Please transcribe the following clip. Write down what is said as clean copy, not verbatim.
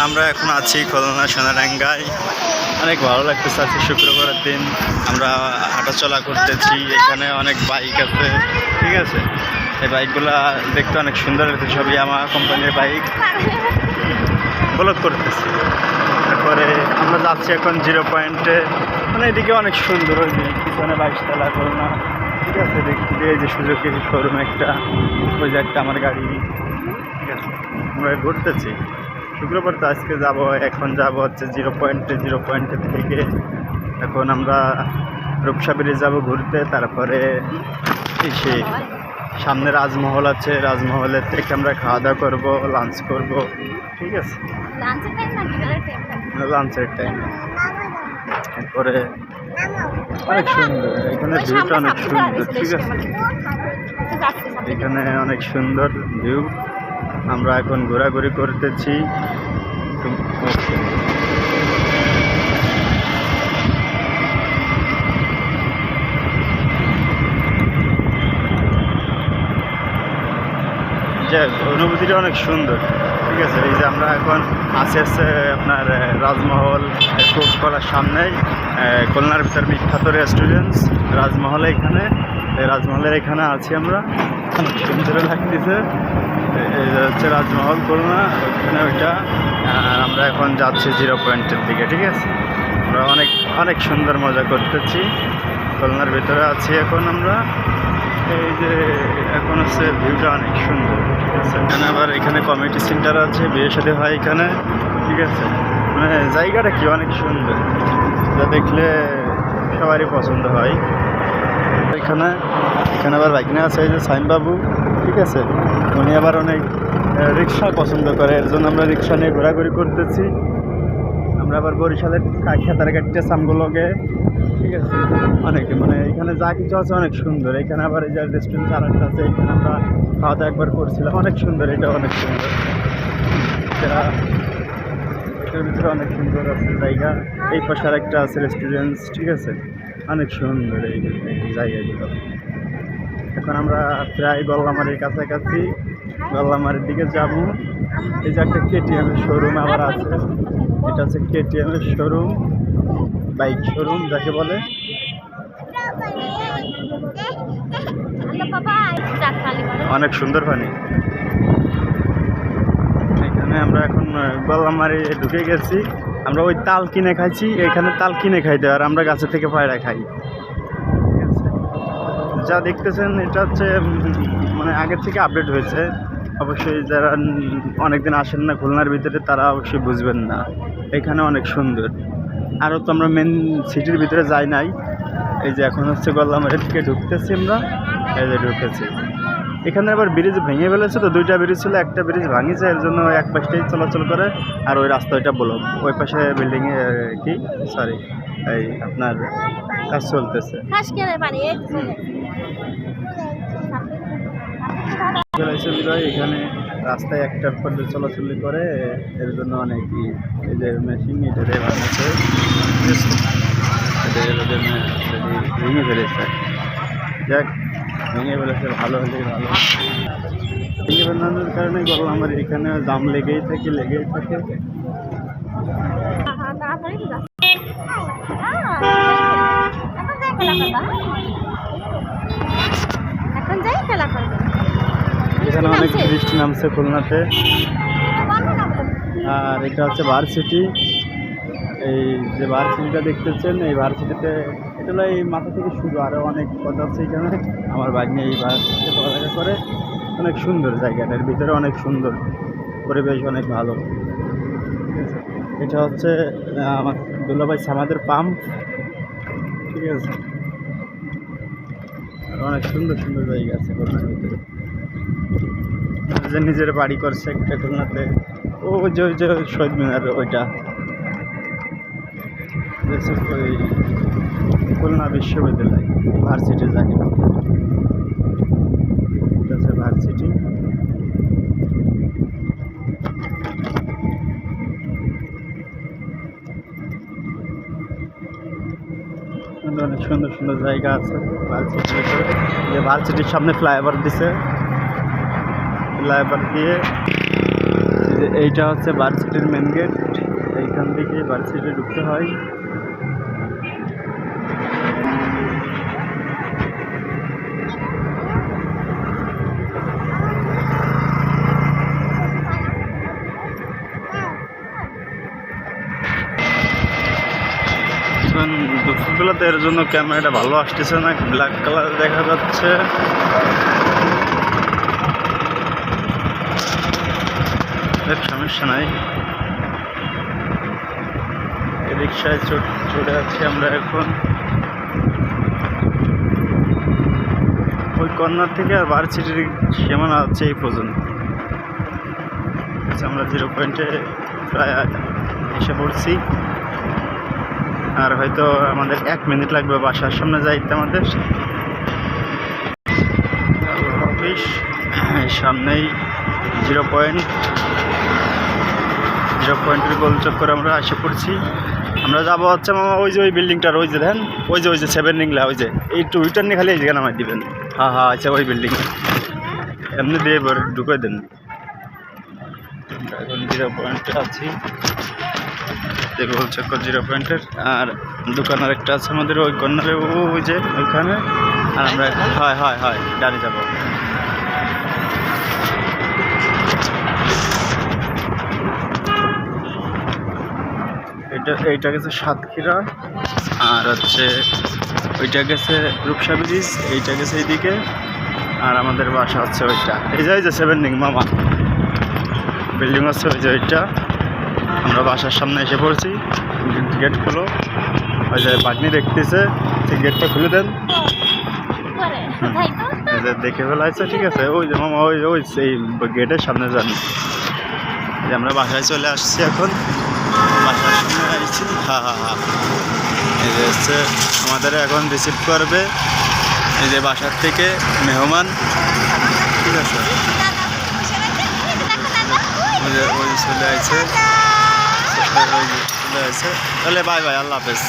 আমরা এখন আছি খুলনা সোনাডাঙ্গায়। অনেক ভালো লাগতেছে। আজকে শুক্রবারের দিন আমরা হাঁটাচলা করতেছি। এখানে অনেক বাইক আছে, ঠিক আছে। এই বাইকগুলা দেখতে অনেক সুন্দর লাগছে, সবই আমার কোম্পানির বাইক। ব্লগ করতেছি। তারপরে আমরা যাচ্ছি এখন 0 পয়েন্টে। মানে এদিকে অনেক সুন্দর, ওই যে পিছনে 22 তলা খুলনা, ঠিক আছে। দেখতে এই যে সুজুকির শোরুম একটা, ওই যে একটা আমার গাড়ি, ঠিক আছে। আমরা ঘুরতেছি শুক্রবার তো, আজকে যাব। এখন যাব হচ্ছে 0 পয়েন্টে। 0 পয়েন্টের থেকে এখন আমরা রূপসা ব্রিজ যাবো ঘুরতে। তারপরে সে সামনে রাজমহল আছে, রাজমহলের থেকে আমরা খাওয়া দাওয়া করবো, লাঞ্চ করব, ঠিক আছে। লাঞ্চের টাইম। তারপরে অনেক সুন্দর এখানে ভিউটা, অনেক সুন্দর, ঠিক আছে। এখানে অনেক সুন্দর ভিউ। আমরা এখন ঘোরাঘুরি করতেছি। যে অনুভূতিটা অনেক সুন্দর, ঠিক আছে। এই যে আমরা এখন আস্তে আস্তে আপনার রাজমহল ক্রস করার সামনেই, খুলনার ভিতর বিখ্যাত রেস্টুরেন্টস রাজমহল। এখানে রাজমহলের এখানে আছি আমরা, অনেক সুন্দর লাগতেছে। এই হচ্ছে রাজমহল খুলনা, ওইখানে ওইটা। আমরা এখন যাচ্ছি 0 পয়েন্টের দিকে, ঠিক আছে। আমরা অনেক অনেক সুন্দর মজা করতেছি। খুলনার ভিতরে আছি এখন আমরা। এই যে এখন হচ্ছে ভিউটা অনেক সুন্দর, ঠিক আছে। এখানে আবার এখানে কমিউনিটি সেন্টার আছে, বিয়ে সাথে হয় এখানে, ঠিক আছে। মানে জায়গাটা কি অনেক সুন্দর, যা দেখলে সবারই পছন্দ হয়। এখানে এখানে আবার বাইক নিয়ে আছে এই যে সাইমবাবু, ঠিক আছে। উনি আবার অনেক রিক্সা পছন্দ করে, এর জন্য আমরা রিক্সা নিয়ে ঘোরাঘুরি করতেছি। আমরা আবার বরিশালের খেতারঘাটটা সামগুলোকে, ঠিক আছে। অনেক মানে এখানে যা কিছু আছে অনেক সুন্দর। এখানে আবার এই যে রেস্টুরেন্ট আরেকটা আছে, এখানে আমরা খাওয়া দাওয়া একবার করছিলাম, অনেক সুন্দর। এটা অনেক সুন্দর, এটার ভিতরে অনেক সুন্দর আছে জায়গা। এই পাশে আরেকটা আছে রেস্টুরেন্ট, ঠিক আছে। অনেক সুন্দর এই জায়গাগুলো। এখন আমরা প্রায় গল্লামারির কাছাকাছি, গল্লামারির দিকে যাব। এই যে একটা KTM এর শোরুম আবার আছে, এটা হচ্ছে KTM এর শোরুম, বাইক শোরুম যাকে বলে। অনেক সুন্দর পানি। এখানে আমরা এখন গল্লামারি ঢুকে গেছি। আমরা ওই তাল কিনে খাইছি, এখানে তাল কিনে খাইতে, আর আমরা গাছের থেকে পায়রা খাই, ঠিক আছে। যা দেখতেছেন এটা হচ্ছে মানে আগের থেকে আপডেট হয়েছে। অবশ্যই যারা অনেকদিন আসেন না খুলনার ভিতরে, তারা অবশ্যই বুঝবেন না। এখানে অনেক সুন্দর। আরও তো আমরা মেন সিটির ভিতরে যাই নাই। এই যে এখন হচ্ছে গল্লামারি থেকে ঢুকতেছি আমরা, এই যে ঢুকেছি। এখানে আবার ব্রিজ ভেঙে ফেলেছে, তো 2টা ব্রিজ ছিল, একটা ব্রিজ ভাঙিছে, এর জন্য এক পাশটাই চলাচল করে, আর ওই রাস্তা ওইটা ব্লক। ওই পাশে বিল্ডিংয়ে কি সরি এই আপনার কাজ চলতেছে। এখানে রাস্তায় একটার পরে চলাচল করে, এর জন্য অনেক এই যে মেশিন এটাতে বানাচ্ছে, ভেঙে ফেলেছে। যাক, ভেঙে ফেলেছে, ভালো হলে ভালো। ভেঙে ফেলানোর কারণে আমার এখানে জাম লেগেই থাকে। এখানে অনেক বৃষ্টি নামছে খুলনাতে। আর এটা হচ্ছে ভার্সিটি। এই যে ভার্সিটিটা দেখতেছেন, এই ভার্সিটিতে এটা হলো এই মাথা থেকে শুরু, আরও অনেক কথা আছে এখানে। আমার ভাগ্নে এই ভার্সিটিতে পড়ালেখা করে। অনেক সুন্দর জায়গাটার ভিতরে, অনেক সুন্দর পরিবেশ, অনেক ভালো, ঠিক আছে। এটা হচ্ছে আমার দুলাভাই সামাদের পাম্প, ঠিক আছে। অনেক সুন্দর সুন্দর জায়গা আছে খুলনার ভিতরে। যে নিজের বাড়ি করছে একটা খুলনাতে, ও যে ওই যে শহীদ মিনার, ওইটা ওই খুলনা বিশ্ববিদ্যালয় ভার্সিটি যাকে এটা হচ্ছে ভার্সিটি। অনেক সুন্দর সুন্দর জায়গা আছে ভার্সিটির ভিতরে। যে ভার্সিটির সামনে ফ্লাইওভার দিছে, ফ্লাইওভার দিয়ে যে এইটা হচ্ছে ভার্সিটির মেন গেট, এইখান থেকে ভার্সিটি ঢুকতে হয়। দুপুরবেলাতে এর জন্য ক্যামেরাটা ভালো আসতেছে না, ব্ল্যাক কালার দেখা যাচ্ছে। সমস্যা নাই, রিক্সায় চলে যাচ্ছি আমরা এখন। ওই কর্নার থেকে আর ভার্সিটির সীমানা আছে এই পর্যন্ত। আমরা 0 পয়েন্টে প্রায় এসে পড়ছি, আর হয়তো আমাদের 1 মিনিট লাগবে বাসার সামনে যাইতে আমাদের। অফিস সামনেই 0 পয়েন্টের গোল চক্কর আমরা এসে পড়ছি। আমরা যাবো হচ্ছে মামা ওই যে ওই বিল্ডিংটার, ওই যে দেন ওই যে 7 নিংলা, ওই যে এই টুইটার নিয়ে খালি এই জায়গা নামাই দিবেন। হ্যাঁ হ্যাঁ, আচ্ছা ওই বিল্ডিং এমনি দিয়ে ঢুকে দেন। এখন 0 পয়েন্টে আছি, গোল চক্কর 0 পয়েন্টের। আর দোকান আর একটা আছে আমাদের ওই কর্নারে, ওই যে ওইখানে। আর আমরা হয় ডানে যাবো। এইটা গেছে সাতক্ষীরা, আর হচ্ছে ওইটা গেছে রূপসা ব্রিজ, এইটা গেছে এইদিকে। আর আমাদের বাসা হচ্ছে ওইটা, এই যে 7 নিং মামা বিল্ডিং হচ্ছে ওই যে ওইটা। আমরা বাসার সামনে এসে পড়ছি, গেট খুলো। ওই যে বাগনি দেখতেছে, সেই গেটটা খুলে দেন। এই যে দেখে ফেলাইছে, ঠিক আছে। ওই যে মামা ওই সেই গেটের সামনে যান। যে আমরা বাসায় চলে আসছি এখন, বাসার সামনে আসছি। হ্যাঁ, এই যে হচ্ছে আমাদের এখন রিসিভ করবে এই যে বাসার থেকে মেহমান, ঠিক আছে। ওই চলে আসছে, তাহলে বাই বাই, আল্লাহ হাফেজ।